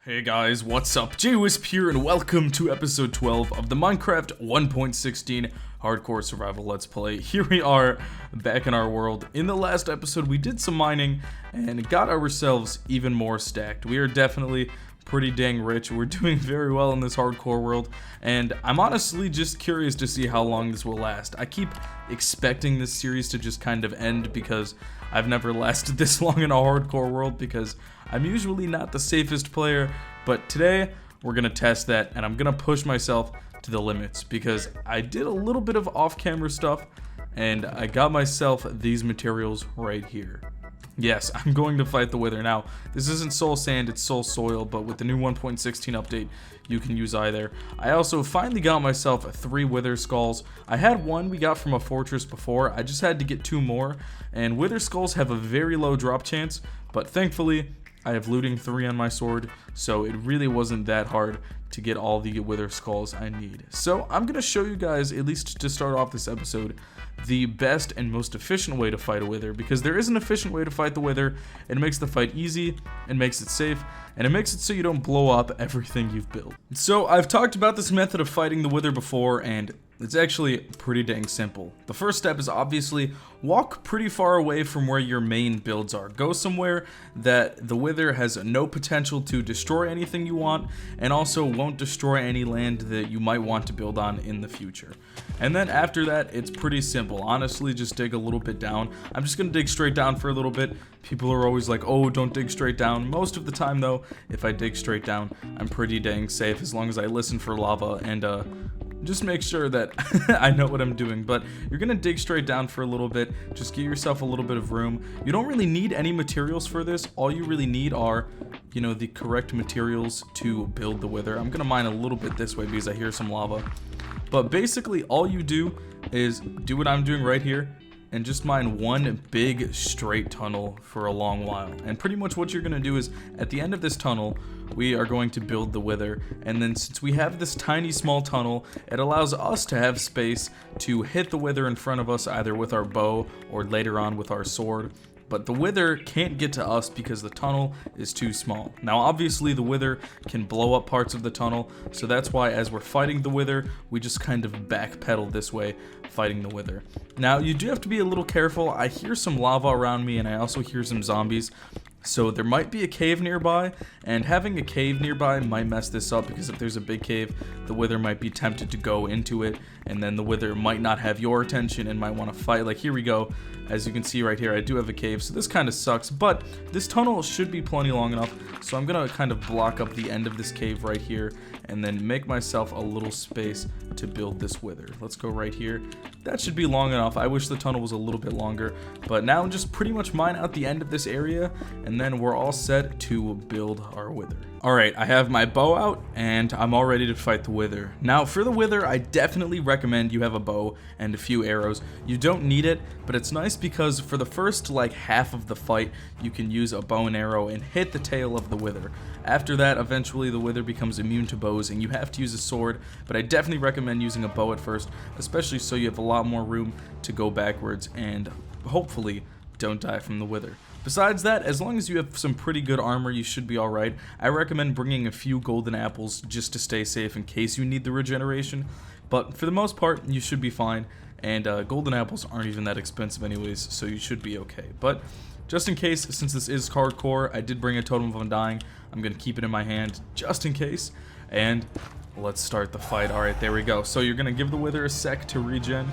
Hey guys, what's up? JWhisp here and welcome to episode 12 of the Minecraft 1.16 Hardcore Survival Let's Play. Here we are, back in our world. In the last episode we did some mining and got ourselves even more stacked. We are definitely pretty dang rich. We're doing very well in this hardcore world, and I'm honestly just curious to see how long this will last. I keep expecting this series to just kind of end because I've never lasted this long in a hardcore world because I'm usually not the safest player, but today we're gonna test that and I'm gonna push myself to the limits because I did a little bit of off-camera stuff and I got myself these materials right here. Yes, I'm going to fight the wither. Now, this isn't soul sand, it's soul soil, but with the new 1.16 update, you can use either. I also finally got myself 3 wither skulls. I had one we got from a fortress before, I just had to get 2 more, and wither skulls have a very low drop chance, but thankfully, I have looting 3 on my sword, so it really wasn't that hard to get all the wither skulls I need. So I'm going to show you guys, at least to start off this episode, the best and most efficient way to fight a wither, because there is an efficient way to fight the wither. It makes the fight easy, it makes it safe, and it makes it so you don't blow up everything you've built. So I've talked about this method of fighting the wither before, and it's actually pretty dang simple. The first step is obviously walk pretty far away from where your main builds are. Go somewhere that the wither has no potential to destroy anything you want, and also won't destroy any land that you might want to build on in the future. And then after that, it's pretty simple. Honestly, just dig a little bit down. I'm just gonna dig straight down for a little bit. People are always like, oh, don't dig straight down. Most of the time though, if I dig straight down, I'm pretty dang safe as long as I listen for lava and just make sure that I know what I'm doing. But you're gonna dig straight down for a little bit. Just give yourself a little bit of room. You don't really need any materials for this. All you really need are, you know, the correct materials to build the wither. I'm gonna mine a little bit this way because I hear some lava. But basically all you do is do what I'm doing right here and just mine one big straight tunnel for a long while. And pretty much what you're gonna do is at the end of this tunnel, we are going to build the wither, and then since we have this tiny small tunnel, it allows us to have space to hit the wither in front of us either with our bow or later on with our sword. But the wither can't get to us because the tunnel is too small. Now obviously the wither can blow up parts of the tunnel, so that's why as we're fighting the wither, we just kind of backpedal this way, fighting the wither. Now you do have to be a little careful. I hear some lava around me and I also hear some zombies. So there might be a cave nearby, and having a cave nearby might mess this up because if there's a big cave, the wither might be tempted to go into it, and then the wither might not have your attention and might want to fight. Like here we go. As you can see right here, I do have a cave, so this kind of sucks, but this tunnel should be plenty long enough, so I'm gonna kind of block up the end of this cave right here and then make myself a little space to build this wither. Let's go right here. That should be long enough. I wish the tunnel was a little bit longer, but now just pretty much mine out the end of this area, and then we're all set to build our wither. Alright, I have my bow out, and I'm all ready to fight the wither. Now, for the wither, I definitely recommend you have a bow and a few arrows. You don't need it, but it's nice because for the first, like, half of the fight, you can use a bow and arrow and hit the tail of the wither. After that, eventually the wither becomes immune to bows, and you have to use a sword, but I definitely recommend using a bow at first, especially so you have a lot more room to go backwards and hopefully don't die from the wither. Besides that, as long as you have some pretty good armor, you should be alright. I recommend bringing a few golden apples just to stay safe in case you need the regeneration, but for the most part, you should be fine, and golden apples aren't even that expensive anyways, so you should be okay. But just in case, since this is hardcore, I did bring a totem of undying. I'm going to keep it in my hand just in case, and let's start the fight. Alright, there we go. So you're going to give the wither a sec to regen.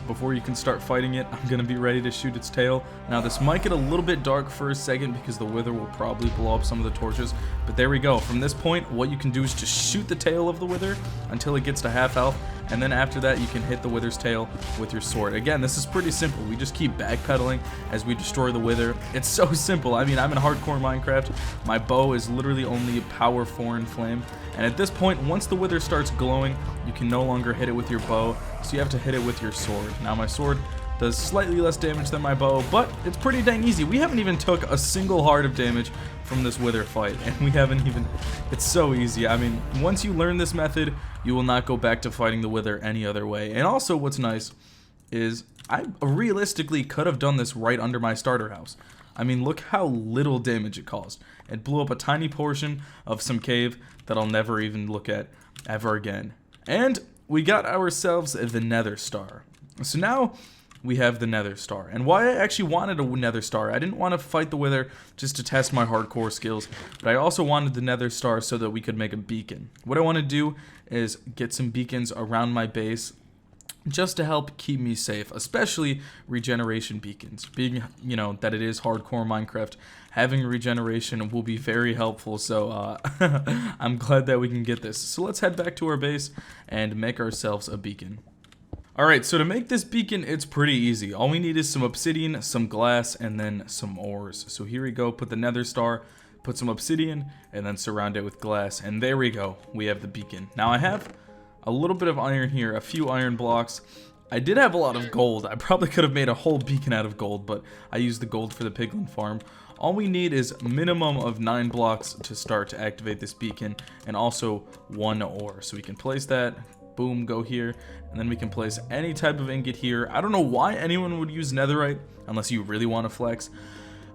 Before you can start fighting it, I'm gonna be ready to shoot its tail. Now this might get a little bit dark for a second because the wither will probably blow up some of the torches, but there we go. From this point, what you can do is just shoot the tail of the wither until it gets to half health, and then after that you can hit the wither's tail with your sword. Again, this is pretty simple. We just keep backpedaling as we destroy the wither. It's so simple. I mean, I'm in hardcore Minecraft. My bow is literally only power 4 in flame, and at this point, once the wither starts glowing, you can no longer hit it with your bow, so you have to hit it with your sword. Now my sword does slightly less damage than my bow, but it's pretty dang easy. We haven't even took a single heart of damage from this wither fight, and we haven't even, it's so easy. I mean, once you learn this method, you will not go back to fighting the wither any other way. And also what's nice is I realistically could have done this right under my starter house. I mean, look how little damage it caused. It blew up a tiny portion of some cave that I'll never even look at ever again. And we got ourselves the Nether Star. So now we have the Nether Star. And why I actually wanted a Nether Star, I didn't want to fight the Wither just to test my hardcore skills, but I also wanted the Nether Star so that we could make a beacon. What I want to do is get some beacons around my base just to help keep me safe, especially regeneration beacons. Being, you know, that it is hardcore Minecraft, having regeneration will be very helpful, so I'm glad that we can get this. So let's head back to our base and make ourselves a beacon. Alright, so to make this beacon, it's pretty easy. All we need is some obsidian, some glass, and then some ores. So here we go, put the Nether Star, put some obsidian, and then surround it with glass, and there we go, we have the beacon. Now I have a little bit of iron here, a few iron blocks. I did have a lot of gold. I probably could have made a whole beacon out of gold, but I used the gold for the piglin farm. All we need is minimum of 9 blocks to start to activate this beacon, and also 1 ore. So we can place that, boom, go here, and then we can place any type of ingot here. I don't know why anyone would use netherite, unless you really want to flex.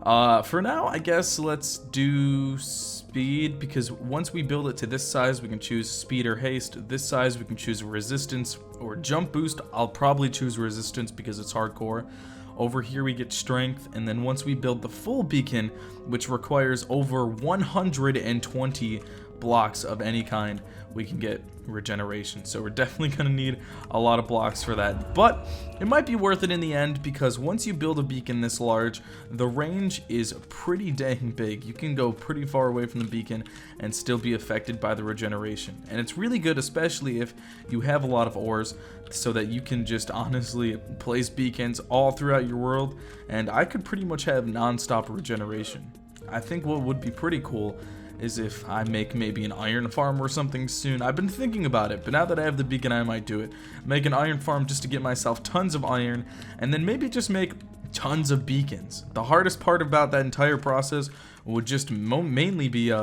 For now, I guess let's do speed, because once we build it to this size, we can choose speed or haste. This size, we can choose resistance or jump boost. I'll probably choose resistance because it's hardcore. Over here, we get strength, and then once we build the full beacon, which requires over 120 blocks of any kind, we can get regeneration. So we're definitely going to need a lot of blocks for that, but it might be worth it in the end, because once you build a beacon this large, the range is pretty dang big. You can go pretty far away from the beacon and still be affected by the regeneration, and it's really good, especially if you have a lot of ores, so that you can just honestly place beacons all throughout your world, and I could pretty much have non-stop regeneration. I think what would be pretty cool is if I make maybe an iron farm or something soon. I've been thinking about it, but now that I have the beacon, I might do it. Make an iron farm just to get myself tons of iron, and then maybe just make tons of beacons. The hardest part about that entire process would just mainly be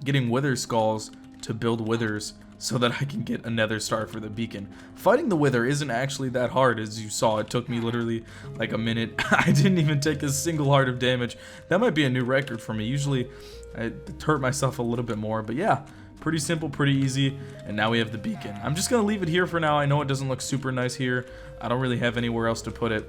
getting wither skulls to build withers, so that I can get a Nether Star for the beacon. Fighting the Wither isn't actually that hard, as you saw. It took me literally like a minute. I didn't even take a single heart of damage. That might be a new record for me. Usually I hurt myself a little bit more, but yeah, pretty simple, pretty easy, and now we have the beacon. I'm just gonna leave it here for now. I know it doesn't look super nice here. I don't really have anywhere else to put it.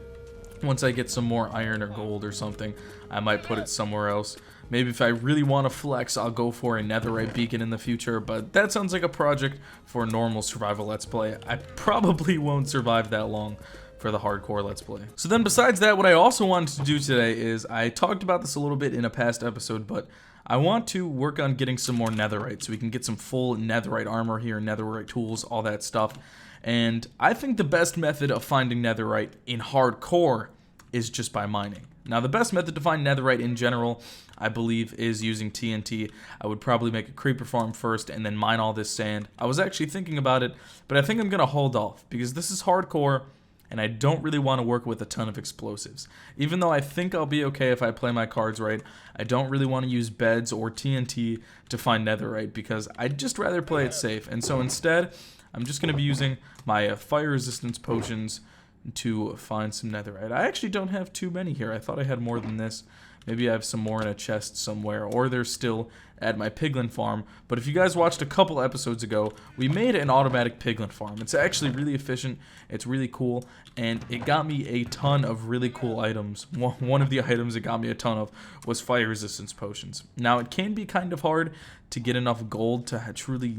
Once I get some more iron or gold or something, I might put it somewhere else. Maybe if I really want to flex, I'll go for a netherite beacon in the future, but that sounds like a project for a normal survival let's play. I probably won't survive that long for the hardcore let's play. So then besides that, what I also wanted to do today is, I talked about this a little bit in a past episode, but I want to work on getting some more netherite so we can get some full netherite armor here, netherite tools, all that stuff. And I think the best method of finding netherite in hardcore is just by mining. Now, the best method to find netherite in general, I believe, is using TNT. I would probably make a creeper farm first and then mine all this sand. I was actually thinking about it, but I think I'm going to hold off because this is hardcore and I don't really want to work with a ton of explosives. Even though I think I'll be okay if I play my cards right, I don't really want to use beds or TNT to find netherite because I'd just rather play it safe. And so instead, I'm just going to be using my fire resistance potions to find some netherite. I actually don't have too many here. I thought I had more than this. Maybe I have some more in a chest somewhere, or they're still at my piglin farm. But if you guys watched a couple episodes ago, we made an automatic piglin farm. It's actually really efficient, it's really cool, and it got me a ton of really cool items. One of the items it got me a ton of was fire resistance potions. Now, it can be kind of hard to get enough gold to truly,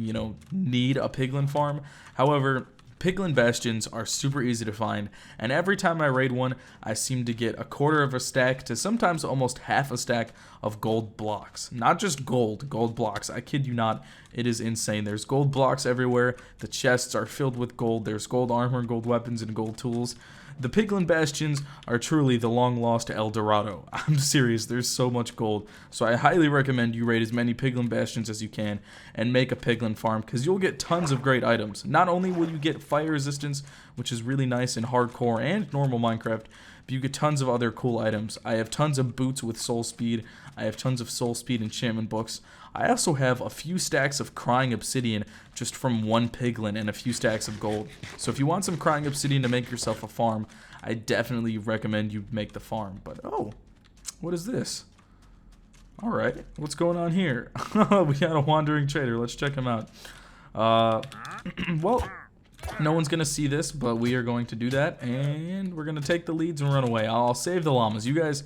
need a piglin farm. However, piglin bastions are super easy to find, and every time I raid one, I seem to get a quarter of a stack to sometimes almost half a stack of gold blocks. Not just gold blocks. I kid you not, it is insane. There's gold blocks everywhere. The chests are filled with gold. There's gold armor, gold weapons, and gold tools. The piglin bastions are truly the long-lost El Dorado. I'm serious, there's so much gold. So I highly recommend you raid as many piglin bastions as you can and make a piglin farm, because you'll get tons of great items. Not only will you get fire resistance, which is really nice in hardcore and normal Minecraft, but you get tons of other cool items. I have tons of boots with soul speed. I have tons of soul speed enchantment books. I also have a few stacks of crying obsidian just from one piglin and a few stacks of gold. So if you want some crying obsidian to make yourself a farm, I definitely recommend you make the farm. But oh, What is this? Alright, what's going on here? We got a wandering trader. Let's check him out. Well, no one's gonna see this, but we are going to do that, and we're gonna take the leads and run away. I'll save the llamas. You guys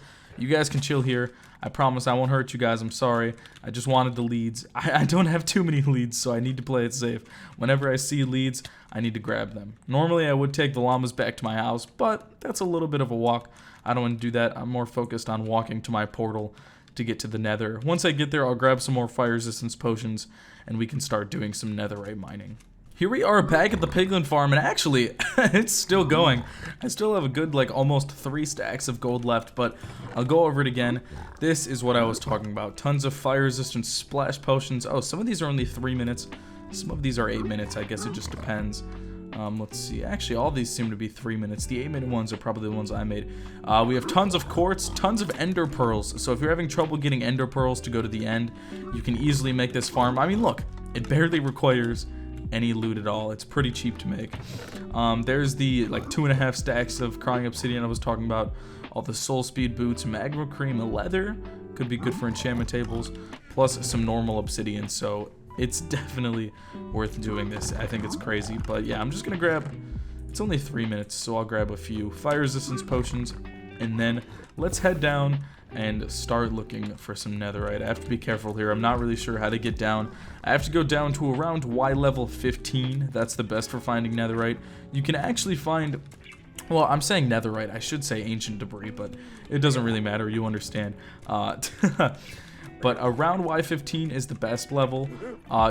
can chill here. I promise I won't hurt you guys. I'm sorry. I just wanted the leads. I don't have too many leads, so I need to play it safe. Whenever I see leads, I need to grab them. Normally, I would take the llamas back to my house, but that's a little bit of a walk. I don't want to do that. I'm more focused on walking to my portal to get to the nether. Once I get there, I'll grab some more fire resistance potions, and we can start doing some netherite mining. Here we are back at the piglin farm, and actually, it's still going. I still have a good, like, almost 3 stacks of gold left, but I'll go over it again. This is what I was talking about. Tons of fire-resistant splash potions. Oh, some of these are only 3 minutes. Some of these are 8 minutes. I guess it just depends. Let's see. Actually, all these seem to be 3 minutes. The 8-minute ones are probably the ones I made. We have tons of quartz, tons of ender pearls. So if you're having trouble getting ender pearls to go to the end, you can easily make this farm. I mean, look, it barely requires any loot at all. It's pretty cheap to make. There's the like 2.5 stacks of crying obsidian I was talking about. All the soul speed boots, magma cream, leather could be good for enchantment tables, plus some normal obsidian. So it's definitely worth doing this. I think it's crazy, but yeah, I'm just gonna grab. It's only 3 minutes, so I'll grab a few fire resistance potions, and then let's head down and start looking for some netherite. I have to be careful here. I'm not really sure how to get down. I have to go down to around Y level 15. That's the best for finding netherite. You can actually find, well, I'm saying netherite. I should say ancient debris, but it doesn't really matter. You understand. But around Y15 is the best level.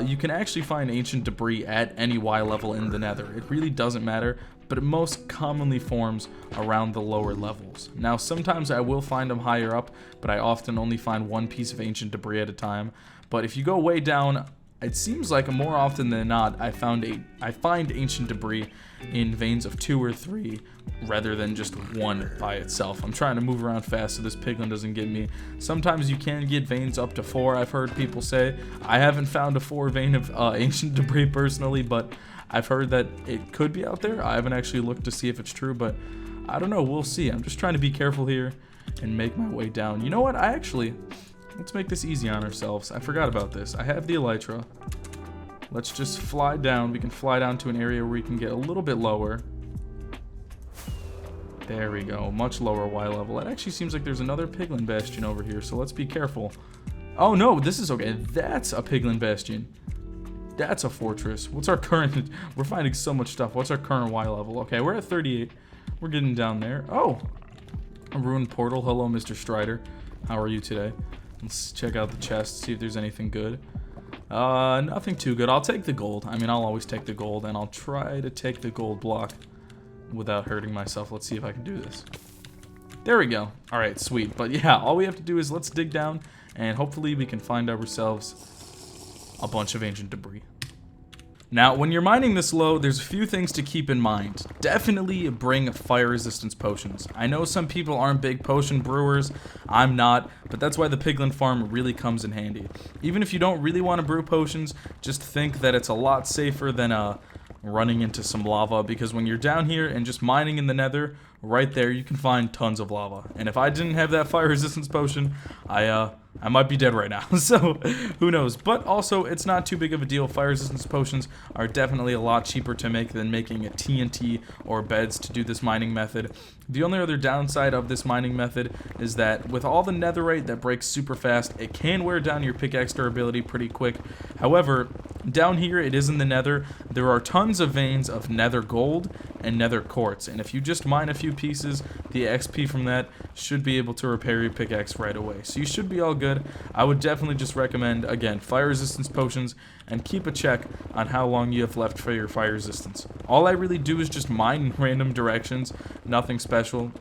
You can actually find ancient debris at any Y level in the nether. It really doesn't matter, but it most commonly forms around the lower levels. Now, sometimes I will find them higher up, but I often only find one piece of ancient debris at a time. But if you go way down, it seems like more often than not, I find ancient debris in veins of 2 or 3 rather than just 1 by itself. I'm trying to move around fast so this piglin doesn't get me. Sometimes you can get veins up to 4, I've heard people say. I haven't found a 4 vein of ancient debris personally, but I've heard that it could be out there. I haven't actually looked to see if it's true, but I don't know. We'll see. I'm just trying to be careful here and make my way down. You know what? Let's make this easy on ourselves. I forgot about this. I have the elytra. Let's just fly down. We can fly down to an area where we can get a little bit lower. There we go. Much lower Y level. It actually seems like there's another piglin bastion over here, so let's be careful. Oh, no. This is okay. That's a piglin bastion. That's a fortress. What's our current... We're finding so much stuff. What's our current Y level? Okay, we're at 38. We're getting down there. Oh! A ruined portal. Hello, Mr. Strider. How are you today? Let's check out the chest, see if there's anything good. Nothing too good. I'll take the gold. I mean, I'll always take the gold, and I'll try to take the gold block without hurting myself. Let's see if I can do this. There we go. Alright, sweet. But yeah, all we have to do is let's dig down, and hopefully we can find ourselves a bunch of ancient debris. Now, when you're mining this low, there's a few things to keep in mind. Definitely bring fire resistance potions. I know some people aren't big potion brewers, I'm not, but that's why the piglin farm really comes in handy. Even if you don't really want to brew potions, just think that it's a lot safer than running into some lava, because when you're down here and just mining in the nether, right there you can find tons of lava. And if I didn't have that fire resistance potion, I might be dead right now, so who knows. But also, it's not too big of a deal. Fire resistance potions are definitely a lot cheaper to make than making a TNT or beds to do this mining method. The only other downside of this mining method is that with all the netherite that breaks super fast, it can wear down your pickaxe durability pretty quick. However, down here, it is in the nether, there are tons of veins of nether gold and nether quartz, and if you just mine a few pieces, the XP from that should be able to repair your pickaxe right away. So you should be all good. I would definitely just recommend, again, fire resistance potions, and keep a check on how long you have left for your fire resistance. All I really do is just mine in random directions, nothing special.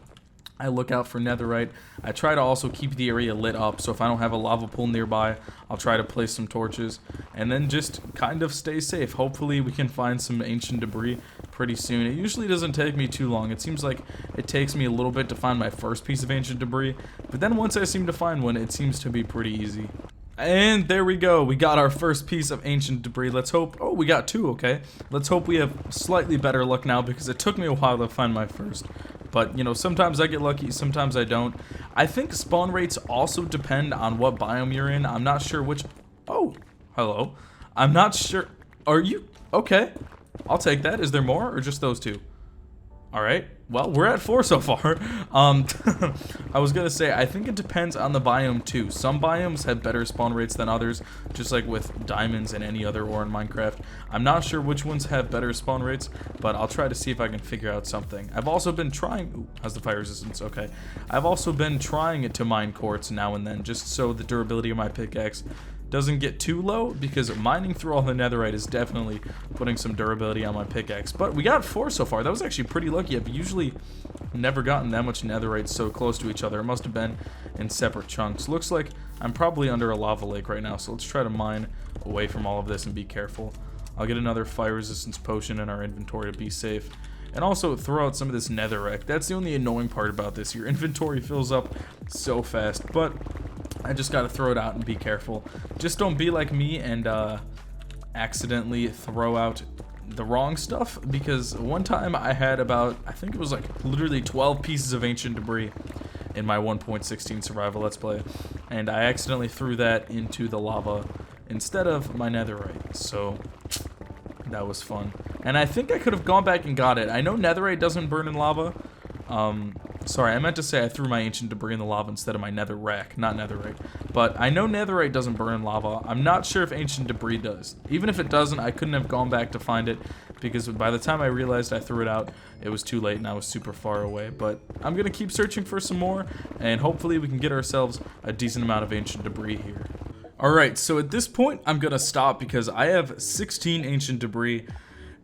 I look out for netherite. I try to also keep the area lit up, so if I don't have a lava pool nearby, I'll try to place some torches, and then just kind of stay safe. Hopefully we can find some ancient debris pretty soon. It usually doesn't take me too long. It seems like it takes me a little bit to find my first piece of ancient debris, but then once I seem to find one, it seems to be pretty easy. And there we go. We got our first piece of ancient debris. Let's hope... Oh, we got 2, okay. Let's hope we have slightly better luck now, because it took me a while to find my first. But, you know, sometimes I get lucky, sometimes I don't. I think spawn rates also depend on what biome you're in. I'm not sure which... Oh, hello. I'm not sure... Are you... Okay. I'll take that. Is there more or just those two? Alright. Well, we're at 4 so far. I was gonna say, I think it depends on the biome too. Some biomes have better spawn rates than others, just like with diamonds and any other ore in Minecraft. I'm not sure which ones have better spawn rates, but I'll try to see if I can figure out something. I've also been trying... Ooh, how's the fire resistance? Okay. I've also been trying it to mine quartz now and then, just so the durability of my pickaxe doesn't get too low, because mining through all the netherite is definitely putting some durability on my pickaxe. But we got 4 so far. That was actually pretty lucky. I've usually never gotten that much netherite so close to each other. It must have been in separate chunks. Looks like I'm probably under a lava lake right now, so let's try to mine away from all of this and be careful. I'll get another fire resistance potion in our inventory to be safe. And also throw out some of this netherite. That's the only annoying part about this. Your inventory fills up so fast, but I just gotta throw it out and be careful. Just don't be like me and accidentally throw out the wrong stuff, because one time I had about, I think it was like literally 12 pieces of ancient debris in my 1.16 survival let's play, and I accidentally threw that into the lava instead of my netherite, so that was fun. And I think I could have gone back and got it. I know netherite doesn't burn in lava. Sorry, I meant to say I threw my ancient debris in the lava instead of my nether rack, not netherite. But I know netherite doesn't burn in lava. I'm not sure if ancient debris does. Even if it doesn't, I couldn't have gone back to find it, because by the time I realized I threw it out, it was too late and I was super far away. But I'm going to keep searching for some more, and hopefully we can get ourselves a decent amount of ancient debris here. Alright, so at this point, I'm going to stop because I have 16 ancient debris.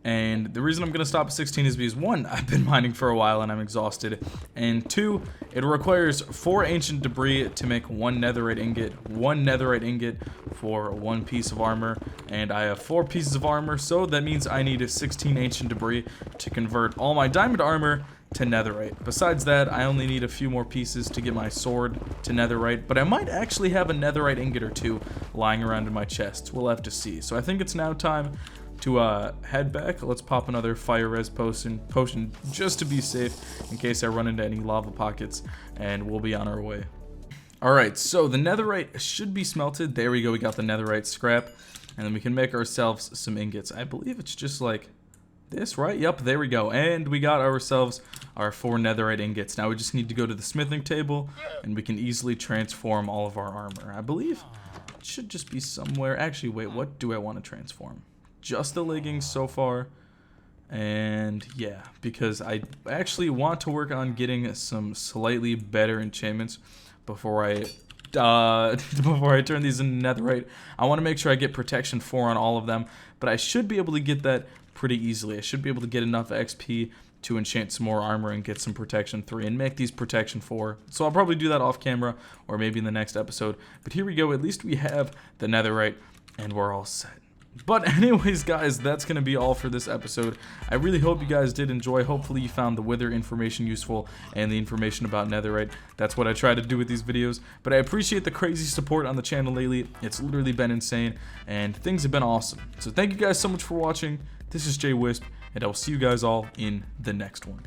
And the reason I'm going to stop at 16 is because 1, I've been mining for a while and I'm exhausted, and 2, it requires 4 ancient debris to make 1 netherite ingot, 1 netherite ingot for 1 piece of armor, and I have 4 pieces of armor, so that means I need 16 ancient debris to convert all my diamond armor to netherite. Besides that, I only need a few more pieces to get my sword to netherite, but I might actually have a netherite ingot or 2 lying around in my chest. We'll have to see. So I think it's now time to head back. Let's pop another fire res potion just to be safe in case I run into any lava pockets, and we'll be on our way. Alright, so the netherite should be smelted. There we go, we got the netherite scrap, and then we can make ourselves some ingots. I believe it's just like this, right? Yep, there we go, and we got ourselves our 4 netherite ingots. Now we just need to go to the smithing table, and we can easily transform all of our armor. I believe it should just be somewhere. Actually, wait, what do I want to transform? Just the leggings so far, and yeah, because I actually want to work on getting some slightly better enchantments before I turn these into netherite. I want to make sure I get protection 4 on all of them, but I should be able to get that pretty easily. I should be able to get enough XP to enchant some more armor and get some protection 3 and make these protection 4. So I'll probably do that off camera or maybe in the next episode, but here we go. At least we have the netherite and we're all set. But anyways, guys, that's going to be all for this episode. I really hope you guys did enjoy. Hopefully you found the wither information useful and the information about netherite. That's what I try to do with these videos. But I appreciate the crazy support on the channel lately. It's literally been insane, and things have been awesome. So thank you guys so much for watching. This is JWhisp, and I will see you guys all in the next one.